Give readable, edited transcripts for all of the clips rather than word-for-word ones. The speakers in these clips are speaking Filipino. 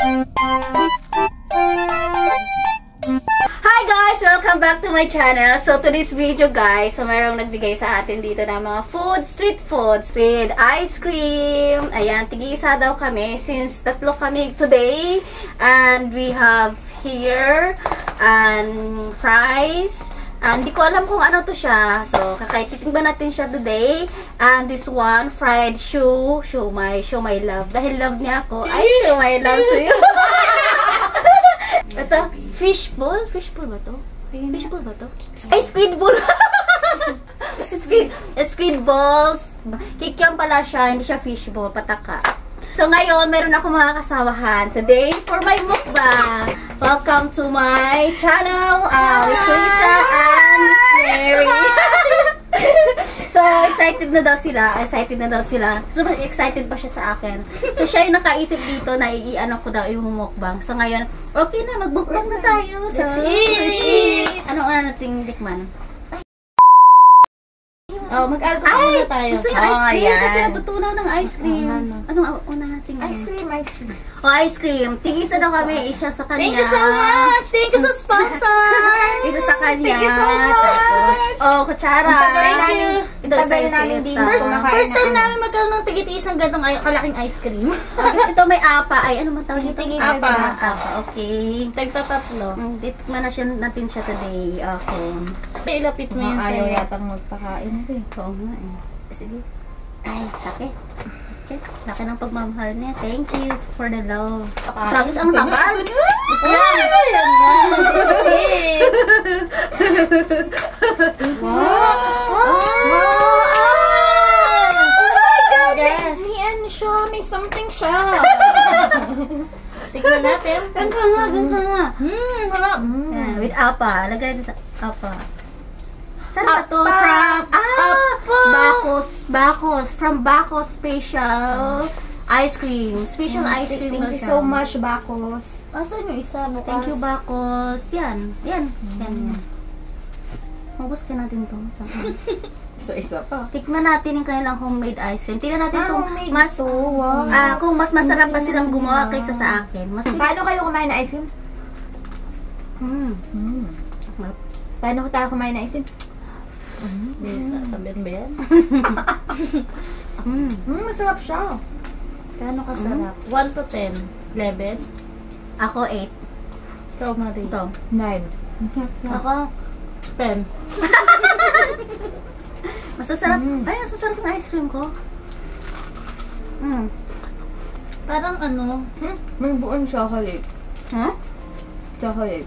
Hi guys! Welcome back to my channel. So today's video guys, so mayroong nagbigay sa atin dito ng mga street foods with ice cream. Ayan, tig-isa daw kami since tatlo kami today. And we have here and fries. And di ko alam kung ano to siya. So, kakaikiting ba natin siya today. And this one, fried show my love. Dahil love niya ako, I show my love to you. Ito, fishball? Fishball ba to? Fishball ba to? Ay, squid ball! Squid balls. Kikiam pala siya, hindi siya fishball, pataka. So ngayon, meron ako mga kasawahan today for my mukbang. Welcome to my channel, Miss Lisa and Miss Mary. So, excited na daw sila. So, mas excited pa siya sa akin. So, siya yung nakaisip dito na i-ano ko daw yung mukbang. So, ngayon, okay na, mag-mukbang na tayo. So, let's eat! Ano nating tikman? Oh, mag-alcohol muna tayo. Gusto yung ice cream kasi natutunaw ng ice cream. Anong una natin? Ice cream. Oh, ice cream. Tigisa daw kami. Isa sa kanya. Thank you so much! Thank you sa sponsor! Isa sa kanya. Thank you so much! Oh, kutsara. Ito isa namin dito. First time namin magkaroon ng tigitiis ng gantong kalaking ice cream. Ito may apa. Ay, ano matawag nito? Apa. Okay. Tagtatatlo. Tikman natin siya today. Okay. Ilapit mo yun sa'yo. Ayaw yatang magpakain ito. Oo nga eh. Sige. Ay, laki. Okay. Laki ng pagmamahal niya. Thank you for the love. Tragis ang kapal. Yan na. Wow. Oh my God! Yes. Siya. May something siya. Tignan natin. Ganda nga. Harap. With apa. Lagay natin sa apa. Saan ba to? From Bacos Special Ice Cream. Special ice cream. Thank you so much, Bacos. Asan yung isa? Bukas. Thank you, Bacos. Yan. Mabos ka natin to. Isa pa. Tikman natin yung kanilang homemade ice cream. Tingnan natin kung mas masarap pa silang gumawa kaysa sa akin. Paano kayo kumain ng ice cream? Paano tayo kumain ng ice cream? Sabihin ba yan? Masarap siya. Paano kasarap? 1 to 10. 11? Ako 8. Ikaw, Marie? Ito. 9. Ako 10. Masasarap. Ay, masasarap yung ice cream ko. Parang ano? May buong chocolate. Huh? Chocolate.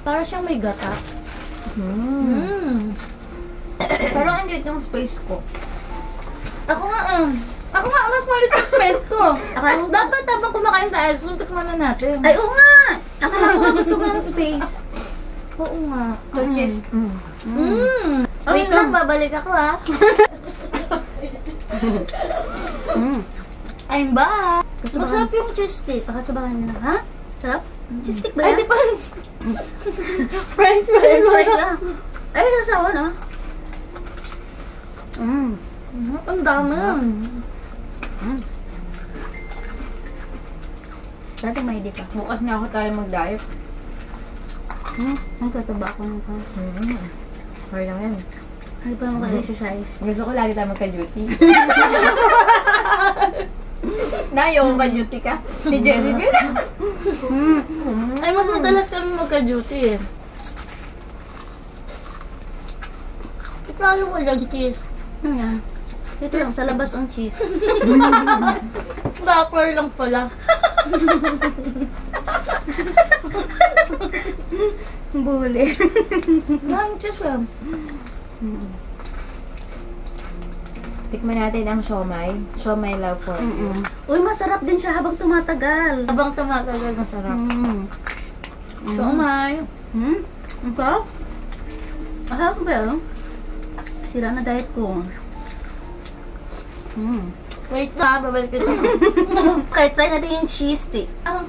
Parang siyang may gata. Parang ang liit ng space ko. Ako nga, mas maliit ang space ko. Dapat habang kumakain tayo, suntik mo na natin. Ay, oo nga! Akala ko gusto ko ng space. Oo nga. Cheese. Wait lang, babalik ako ha. I'm back. Masarap yung cheese stick. Pakasubakan nyo na. Ha? Sarap? Cheese stick ba yan? Ay, di pa. French fries ah. Ay, nasawa na. Ang dami. Dati may di pa. Bukas na ako tayo mag-diet. Magtataba ako ng pa. Okay lang yan. Hindi pa mag-exercise. Gusto ko lagi tayo magka-duty. Nayo, magka-duty ka. Ni Jennifer. Ay, mas madalas kami magka-duty eh. Ikalo ko lang cheese. Ano yan? Ito lang, sa labas ang cheese. Wrapper lang pala. Buli. Maraming cheese lang. Tikman natin ang siomai. Siomai love for you. Uy, masarap din siya habang tumatagal. Habang tumatagal, masarap. Siomai. Ikaw? Masarap ba yun? Sira na diet ko. Wait na, babalik kita. Kaya try natin yung cheese stick. Ano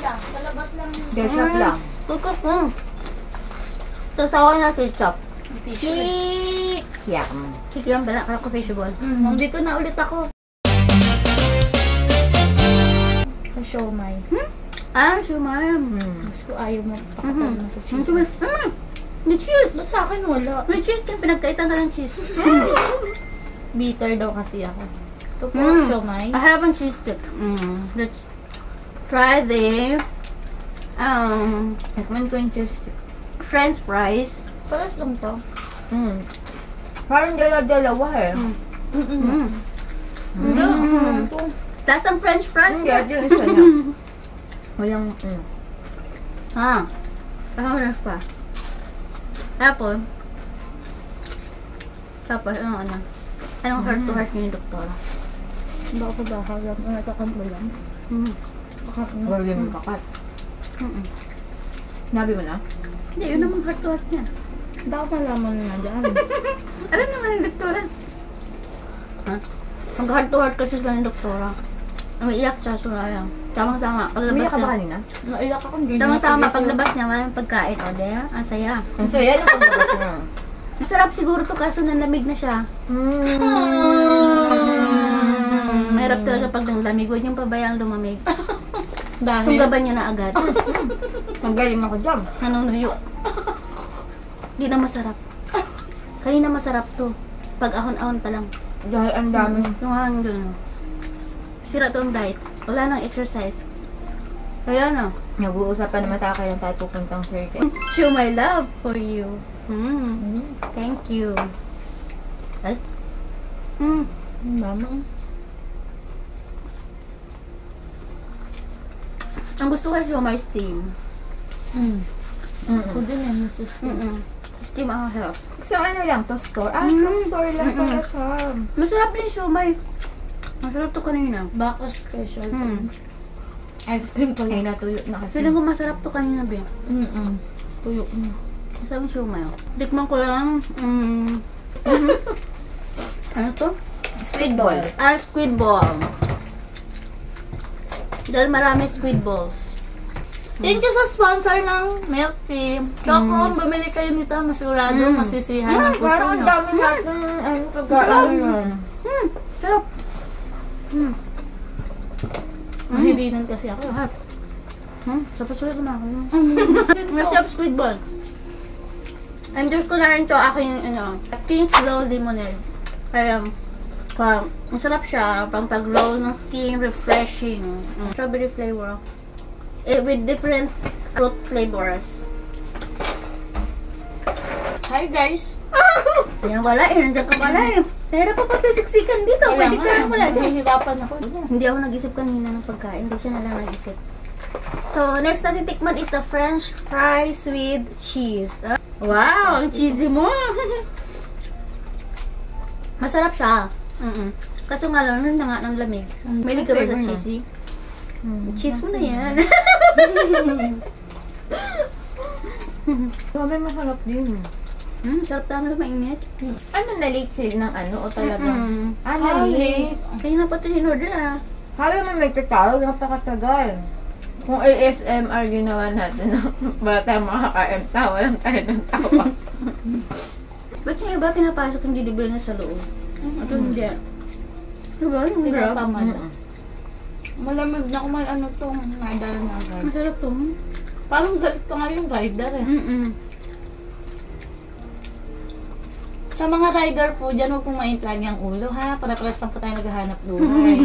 lang, palabas lang. Ketchup lang. Kukuk mo. Ito sawa na ketchup. Yum. Kikiyam bala, kaya ko fishball. Dito na ulit ako. siomay. Siomay. Gusto ko ayaw mo. Pakatan mo ito cheese. May cheese. Ba't sa akin wala? May cheese ka. Pinagkaitan ka ng cheese. Bitter daw kasi ako. Ito po, siomay. I have a cheese stick. Let's try the Tikman ko yung cheese stick. French fries. Paras lang to. Parang dalawa eh. Lasang French fries ka. Yung isa niya. Walang, Pakamulas pa. Tapos, anong heart to heart niyo yung doktora? Baka pa baka lang. Nagkakampo lang. wala yung kakat. Nabi mo na? Hindi, yun naman heart to heart niya. Baka malaman na dyan. Alam naman ng doktora. Ang heart to heart kasi sila ng doktora. Umiiyak siya, surayang. Tamang-tama. Paglabas Umiyak ka ba niya. kanina? Naiyak ako. Hindi Tamang-tama. Paglabas niya, maraming pagkain. O, there. Ang saya. Ang saya nung paglabas niya. Masarap siguro to kaso nanlamig na siya. Mahirap talaga pag nanglamig. Huwag niyong pabayaan lumamig. Dahil. Sugaban niyo na agad. Magaling ako dyan. Nanunuyo. Hindi na masarap. Kanina masarap to. Pag ahon-ahon pa lang. Dahil ang dami. Yung hangin doon. Sira to ang diet. Wala nang exercise. Kaya na. Nag-uusapan naman tayo kailan tayo pupuntang circuit. Show my love for you. Thank you. Ay. Mama. Ang gusto ko siya may steam. Ako din yan, sister. Steam ang harap. So ano lang to store? Sa store lang pala siya. Masarap din siya may. Masarap to kanina. Baka special. Ice cream kanina tuyo na kasi. Feeling ko masarap to kanina, Bea. Tuyo na. Masarap yung siomay. Tikman ko lang. Ano to? Squid ball. Squid ball. Dahil marami squid balls. Thank you sa sponsor ng milk tea. Kung bumili kayo nito, masigurado, masisihan ang puso Parang ang nyo. dami natin pagkaan yun. Sarap. Mahilinan kasi ako. Sarap sulit naman ako. Masarap squid ball. Endorse ko na rin to aking pink glow lemonade. Kaya, masarap siya. Pang pag-glow ng skin, refreshing. Strawberry flavor. With different fruit flavors. Hi guys! Ayan wala eh. Nandiyan ka pala eh. Nahirap pa pati siksikan dito. Pwede ka lang wala dyan. Nahihirapan ako. Hindi ako nag-isip kanina ng pagkain. Hindi siya na lang nag-isip. So, next natin tikman is the French fries with cheese. Wow! Ang cheesy mo! Masarap siya. Kaso nga lang, nun na nga ng lamig. Mahilig ka ba sa cheesy? Cheese mo na yan. Grabe masarap din. Sarap tama na mainit. Ano na-late sila ng ano o talagang? Late. Kaya na pa ito in-order Sabi mo may tatawag, napakatagal. Kung ASMR ginawa natin ng bata makakain, tawa lang tayo ng tawa. Ba't yung iba pinapasok yung delivery na sa loob? Ito hindi. Diba? Yung grab. Malamig na kung ano tong nadala na agad. Masarap to. Parang galit pa nga yung rider eh. Sa mga rider po, dyan huwag pong mainit lagi ang ulo ha. Para-paras lang po tayo naghahanap buhay.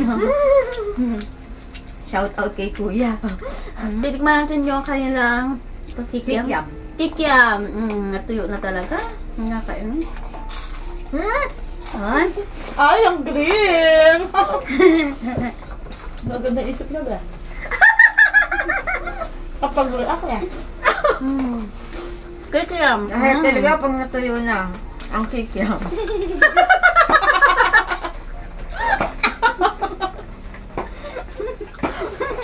Shout out kay Kuya. Titikman natin yung kanilang kikiam. Kikiam. Natuyo na talaga. Nakakainis. Ay. Ay, ang green! Maganda isip na ba? Kapag react eh. Kikiam. Ay, talaga pag natuyo na, ang kikiam.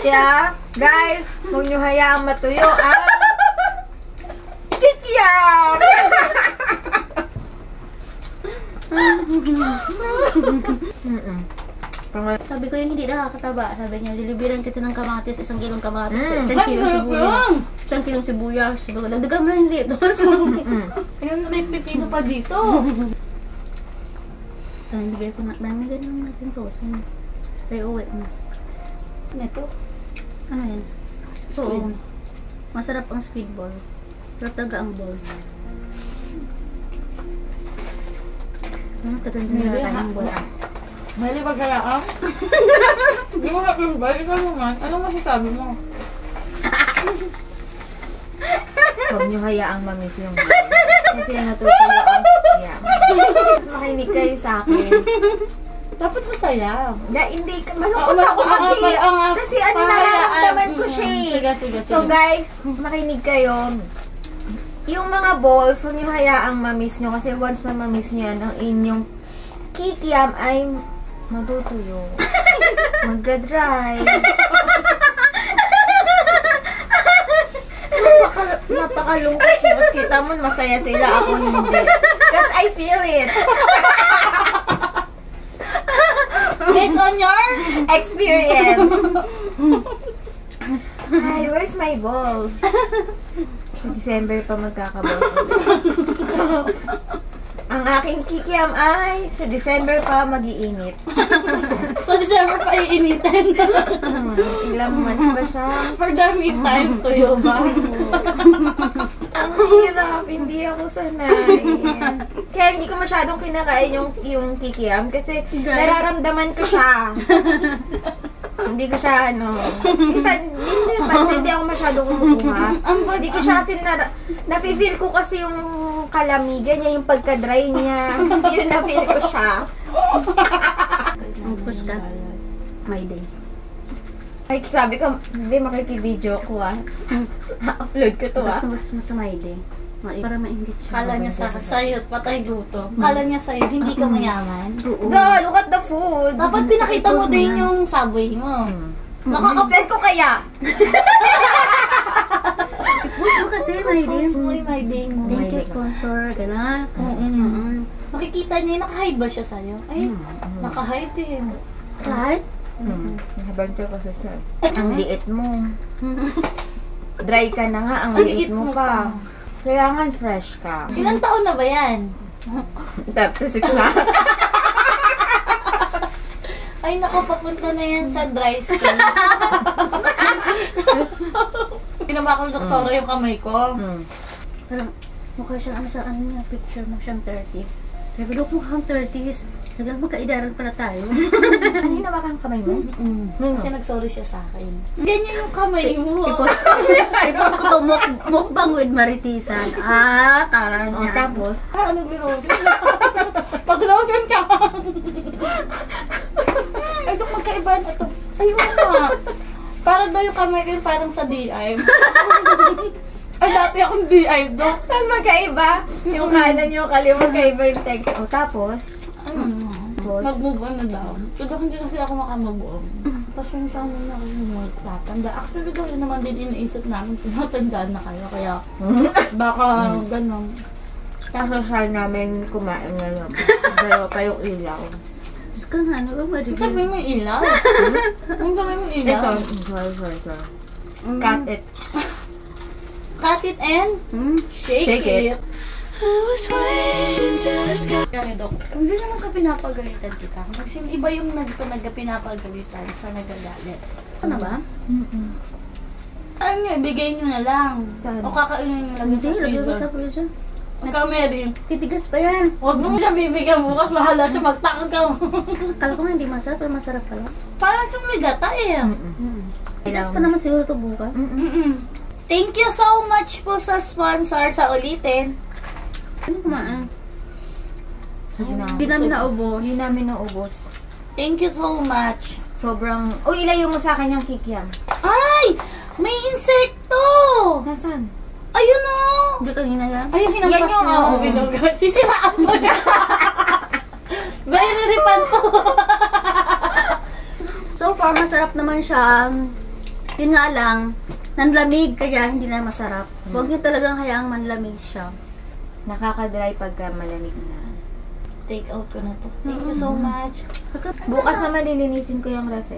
Kaya, guys, huwag nyo hayaang matuyo ang kikiam! Sabi ko yung hindi nakakataba. Sabi niya, deliveran kita ng kamatis, 1 kilong kamatis, 1 Ay, kilong sarap sibuyas. yun! 1 kilong sibuyas. Sabi ko, dagdagan mo na hindi ito. Ayun, may pipino pa dito. Bigay ko na, dami ganun natin to. Spray uwi mo. Ito. Ano yan? So, masarap ang speedball. Sarap talaga ang ball. Tagal na tayo ng ball. Mali ba kaya ang? Hindi mo happy ba? Ikaw naman. Anong masasabi mo? Huwag niyo hayaang mamiss yung balls. Kasi natutuwa ang kaya. Mas makinig kayo sa akin. Dapat masaya. Hindi, malungkot ako kasi. Kasi ano, nararamdaman ko siya eh. Sige. So guys, makinig kayo. Yung mga balls, huwag niyo hayaang mamiss nyo. Kasi once na mamiss nyo yan, ang inyong kikiam ay matutuyo. Magdadry. Napakalungkot yun. Kita mo, masaya sila. Ako hindi. Because I feel it. Based on your Experience. Ay, where's my balls? Sa December pa magkakaballs. So, ang aking kikiam ay sa December pa mag-iinit. sa December pa iinitin. Ilang months ba siya? For the meantime, tuyo ba? Ang hirap, hindi ako sanay. Kaya hindi ko masyadong kinakain yung kikiam kasi nararamdaman ko siya. Hindi ko siya, hindi ako masyadong kumukuha. Hindi ko siya kasi, nafe-feel ko kasi yung kalamigan niya, yung pagka-dry niya. Feel ko siya. Push ka. My day. Ay, sabi ko, hindi makikibideo ko upload ko to Mas my day. Para maingit siya. Kala niya sa'yo, patay guto. Kala niya sa'yo, hindi ka mayaman. Look at the food. Dapat pinakita mo din yung subway mo. Send ko kaya. Push mo kasi my day. Post mo yung my day mo. Thank you, sponsor. Kailangan. Makikita niya, naka-hide ba siya sa'yo? Ay, naka-hide eh. Kahit? Nahabante ko siya. Ang liit mo. Dry ka na nga, ang liit mo ka. Kailangan fresh ka. Ilang taon na ba yan? Tapos na. Ay, naku, papunta na yan sa dry skin. Pinabakal doktora yung kamay ko. Parang mukha siyang niya, picture mo siyang 30. Sabi ko, mukhang 30s. Sabi ko, magkaidaran pala tayo. Ano yung nabakan kamay mo? Kasi nag-sorry siya sa akin. Ganyan yung kamay mo. I-post ko to mukbang with Maritisan. Karang niya. Tapos? Ano ginawa? Pag-lotion ka. Ay, itong magkaiba na ito. Ayun nga. Parang daw yung kamay ko parang sa DI. Ay, dati akong DI do. Saan magkaiba? Yung kanan yung kaliwa magkaiba yung text. O, tapos? Mag-move on na daw. Pero hindi kasi ako makamove on. Pasensya mo na ako yung magtatanda. Actually, doon naman din iniisip namin tumatandaan na kayo. Kaya baka ganun. Kaso siya namin kumain ngayon. Dalawa pa yung ilaw. Gusto ka nga, ano ba ma-review? Sabi mo yung ilaw? Ang sabi mo yung ilaw? Sorry. Cut it. Cut it and shake it. I was waiting till the sky. Dok, hindi naman sa pinapagalitan kita. Kasi iba yung pinapagalitan sa nagagalit. Ano ba? Ano nyo, ibigay nyo na lang. Saan? O kakainin nyo lang Hindi, lagay ko sa freezer. Nagkameri. Titigas pa yan. Huwag mo siya bibigyan bukas. Bahala siya magtakot ka mo. Kala ko nga hindi masarap, pero masarap pala. Parang siyang may gata eh. Titigas pa naman siguro ito bukas. Thank you so much po sa sponsor sa ulitin. Ano kumaan? Hindi namin naubos. Thank you so much. Sobrang... Uy, ilayo mo sa akin yung kikiam. Ay! May insekto! Nasaan? Ayun o! Hindi kanina yan. Ay, hinampas Yan yung, niya. Sisiraan mo na. Bayaripan po. So far, masarap naman siya. Yun nga lang, nanlamig kaya hindi na masarap. Huwag niyo talagang hayaang manlamig siya. Nakaka-dry pagka malamig na. Take out ko na to. Thank you so much. Bukas naman lilinisin ko yung ref.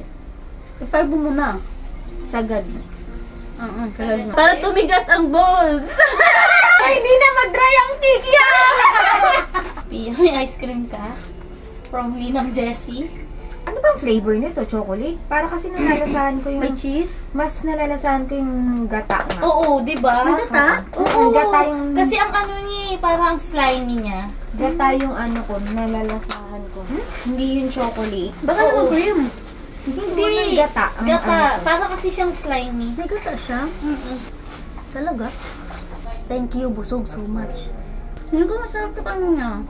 I-five mo muna. Sagad. Sagad. Para tumigas ang balls. Ay, hindi na mag-dry ang kikiam! Pia, may ice cream ka? From Linang Jessie. Ano Ano bang flavor nito? Chocolate? Para kasi nalalasahan ko yung... May cheese? Mas nalalasahan ko yung gata nga. Oo, di ba? May gata? Oo. Gata yung... Kasi ang ano niya, parang slimy niya. Gata yung ano ko, nalalasahan ko. Hindi yung chocolate. Baka naman cream. Hindi yung gata. Ang Gata. ano ko. Parang kasi siyang slimy. May gata siya? Talaga? Thank you, busog so much. Hindi ko masarap ito kanina.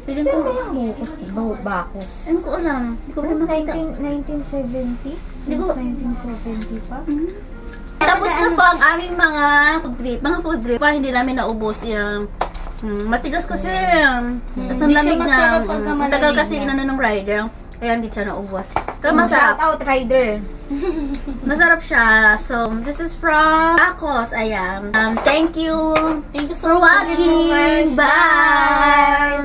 Feeling Saan ko, ba yung bakos? hindi ko alam. Hindi ko pa makita. 1970? Hindi ko- 1970 pa? Tapos na po ang aming mga food trip. Mga food trip. Para hindi namin naubos yung matigas kasi. Tapos ang Hindi siya lamig masarap na. pagka Ang malamig tagal kasi na. inano ng rider. Kaya hindi siya naubos. Pero Shout masarap. out, Rider! Masarap siya. So, this is from Akos. Ayan. Thank you Thank you for so much. watching. Bye!